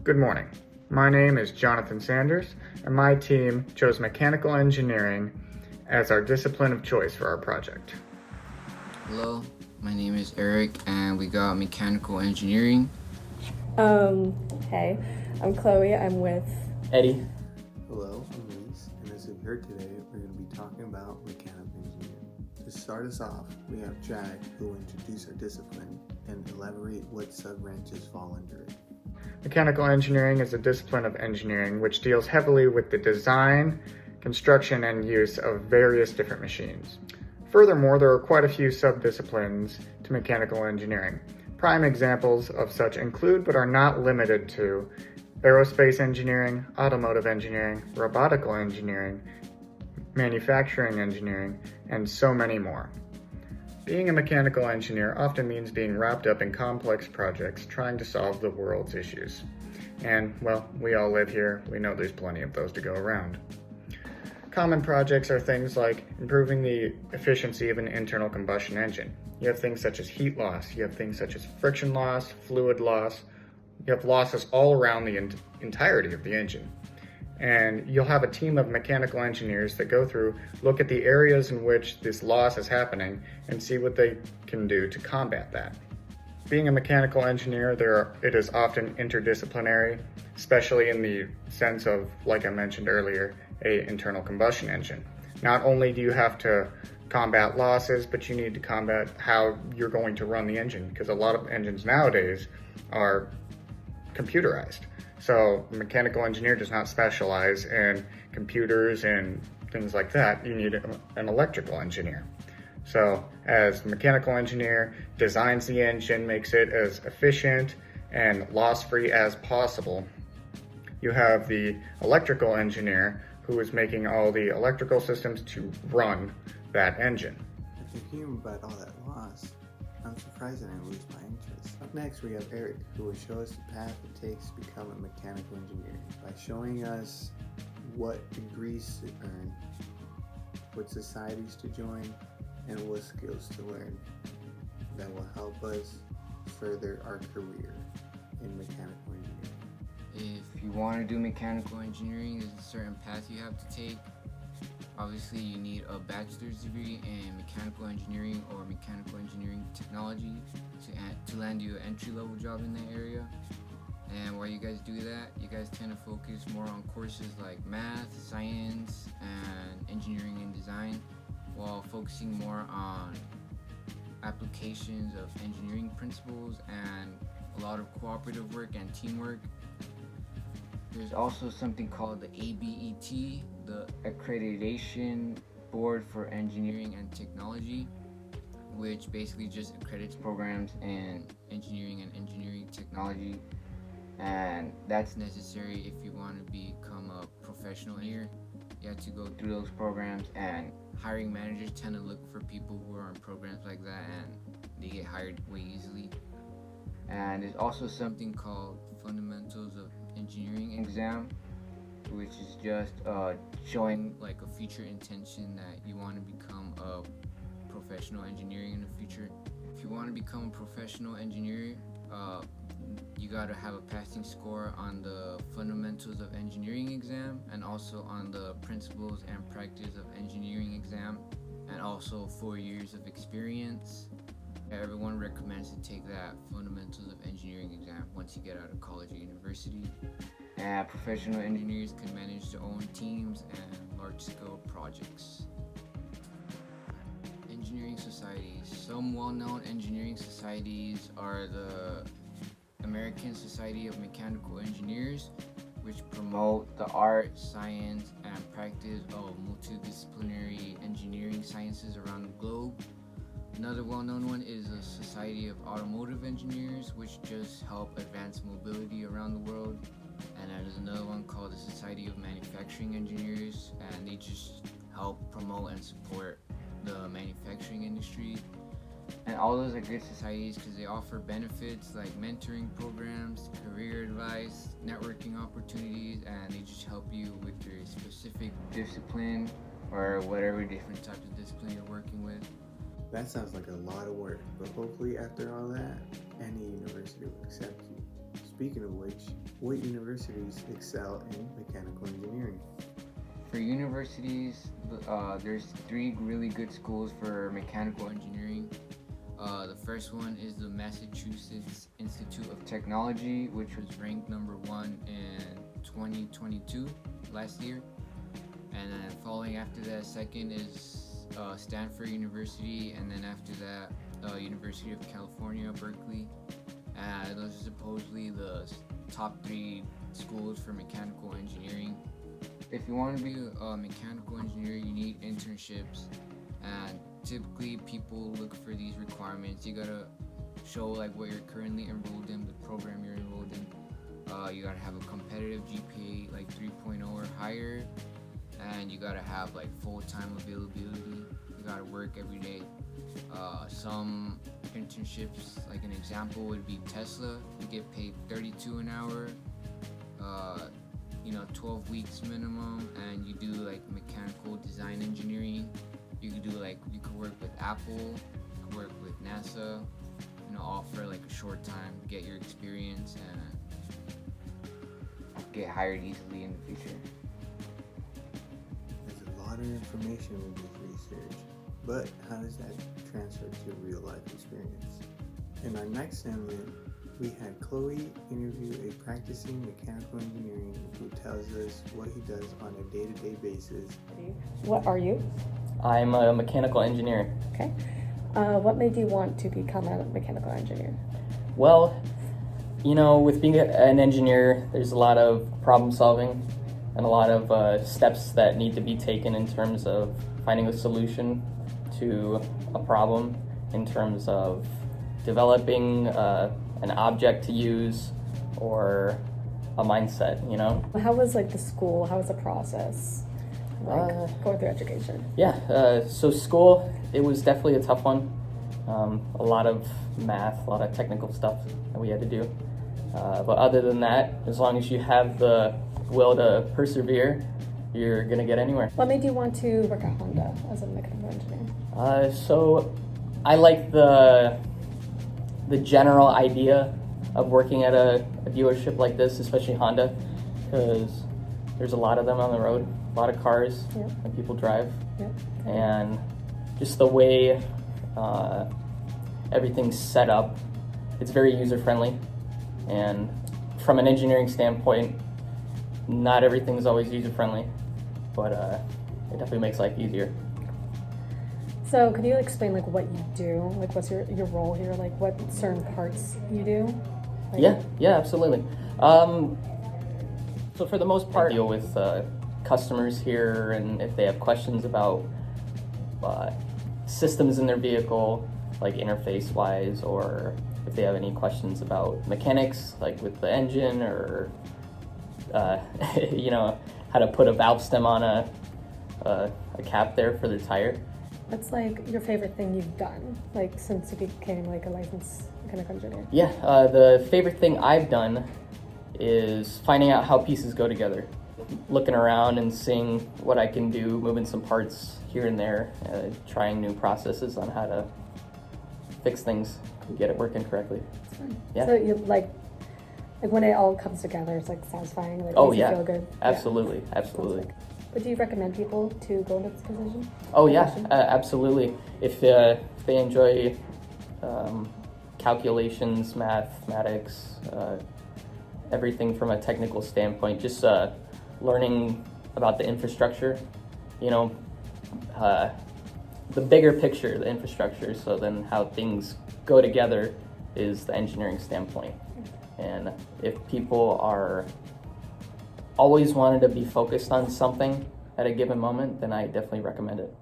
Good morning. My name is Jonathan Sanders, and my team chose mechanical engineering as our discipline of choice for our project. Hello, my name is Eric, and we got mechanical engineering. Hey, I'm Chloe. I'm with Eddie. Hello, I'm Luis, and as you've heard today, we're going to be talking about mechanical engineering. To start us off, we have Jack, who will introduce our discipline and elaborate what sub-branches fall under it. Mechanical engineering is a discipline of engineering which deals heavily with the design, construction, and use of various different machines. Furthermore, there are quite a few sub-disciplines to mechanical engineering. Prime examples of such include, but are not limited to, aerospace engineering, automotive engineering, robotical engineering, manufacturing engineering, and so many more. Being a mechanical engineer often means being wrapped up in complex projects trying to solve the world's issues. And, well, we all live here. We know there's plenty of those to go around. Common projects are things like improving the efficiency of an internal combustion engine. You have things such as heat loss, you have things such as friction loss, fluid loss, you have losses all around the entirety of the engine. And you'll have a team of mechanical engineers that go through, look at the areas in which this loss is happening, and see what they can do to combat that. Being a mechanical engineer, it is often interdisciplinary, especially in the sense of, like I mentioned earlier, an internal combustion engine. Not only do you have to combat losses, but you need to combat how you're going to run the engine, because a lot of engines nowadays are computerized. So a mechanical engineer does not specialize in computers and things like that. You need an electrical engineer. So as the mechanical engineer designs the engine, makes it as efficient and loss-free as possible, you have the electrical engineer who is making all the electrical systems to run that engine. After hearing about all that loss, I'm surprised I didn't lose my interest. Up next, we have Eric, who will show us the path it takes to become a mechanical engineer by showing us what degrees to earn, what societies to join, and what skills to learn that will help us further our career in mechanical engineering. If you want to do mechanical engineering, there's a certain path you have to take. Obviously, you need a bachelor's degree in mechanical engineering or mechanical engineering technology to land you an entry-level job in that area. And while you guys do that, you guys tend to focus more on courses like math, science, and engineering and design, while focusing more on applications of engineering principles and a lot of cooperative work and teamwork. There's also something called the ABET, the Accreditation Board for Engineering and Technology, which basically just accredits programs in engineering and engineering technology. And that's necessary if you want to become a professional engineer. You have to go through those programs, and hiring managers tend to look for people who are in programs like that, and they get hired way easily. And there's also something called Fundamentals of Engineering exam, which is just showing like a future intention that you want to become a professional engineer in the future. If you want to become a professional engineer, you got to have a passing score on the Fundamentals of Engineering exam, and also on the Principles and Practice of Engineering exam, and also 4 years of experience. Everyone recommends to take that Fundamentals of Engineering exam once you get out of college or university. And professional engineers can manage their own teams and large-scale projects. Engineering societies. Some well-known engineering societies are the American Society of Mechanical Engineers, which promote the art, science, and practice of multidisciplinary engineering sciences around the globe. Another well-known one is the Society of Automotive Engineers, which just help advance mobility around the world. And there's another one called the Society of Manufacturing Engineers, and they just help promote and support the manufacturing industry. And all those are good societies because they offer benefits like mentoring programs, career advice, networking opportunities, and they just help you with your specific discipline or whatever different types of discipline you're working with. That sounds like a lot of work, but hopefully after all that, any university will accept you. Speaking of which, what universities excel in mechanical engineering? For universities, there's 3 really good schools for mechanical engineering. The first one is the Massachusetts Institute of Technology, which was ranked number 1 in 2022, last year. And then following after that, second is Stanford University, and then after that, University of California, Berkeley. And those are supposedly the top 3 schools for mechanical engineering. If you want to be a mechanical engineer, you need internships, and typically people look for these requirements. You gotta show like what you're currently enrolled in, the program you're enrolled in. You gotta have a competitive GPA like 3.0 or higher, and you gotta have like full-time availability. You gotta work every day. Some internships, like an example would be Tesla. You get paid $32 an hour. 12 weeks minimum, and you do like mechanical design engineering. You could work with Apple, you could work with NASA, all for like a short time, get your experience and get hired easily in the future. There's a lot of information with this research, but how does that transfer to real life experience? In our next segment, we had Chloe interview a practicing mechanical engineer who tells us what he does on a day-to-day basis. What are you? I'm a mechanical engineer. Okay. What made you want to become a mechanical engineer? Well, with being an engineer, there's a lot of problem solving and a lot of steps that need to be taken in terms of finding a solution to a problem, in terms of developing an object to use or a mindset, How was like the school? How was the process? Going through education? Yeah, so school, it was definitely a tough one. A lot of math, a lot of technical stuff that we had to do. But other than that, as long as you have the will to persevere, you're gonna get anywhere. What made you want to work at Honda as a mechanical engineer? So I like the general idea of working at a dealership like this, especially Honda, because there's a lot of them on the road, a lot of cars that people drive, and just the way everything's set up, it's very user-friendly, and from an engineering standpoint, not everything's always user-friendly, but it definitely makes life easier. So could you explain like what you do? Like what's your role here? Like what certain parts you do? Yeah, absolutely. So for the most part, I deal with customers here, and if they have questions about systems in their vehicle, like interface-wise, or if they have any questions about mechanics, like with the engine, or how to put a valve stem on a cap there for the tire. What's like your favorite thing you've done, like since you became like a licensed mechanical engineer? Yeah, the favorite thing I've done is finding out how pieces go together. Looking around and seeing what I can do, moving some parts here and there, trying new processes on how to fix things and get it working correctly. That's fun. Yeah. So you like when it all comes together, it's like satisfying. Like, Oh makes you yeah, feel good. absolutely, absolutely. Would you recommend people to go into this position? Oh yeah, absolutely. If they enjoy calculations, mathematics, everything from a technical standpoint, just learning about the infrastructure, the bigger picture, the infrastructure, so then how things go together is the engineering standpoint. And if people are always wanted to be focused on something at a given moment, then I definitely recommend it.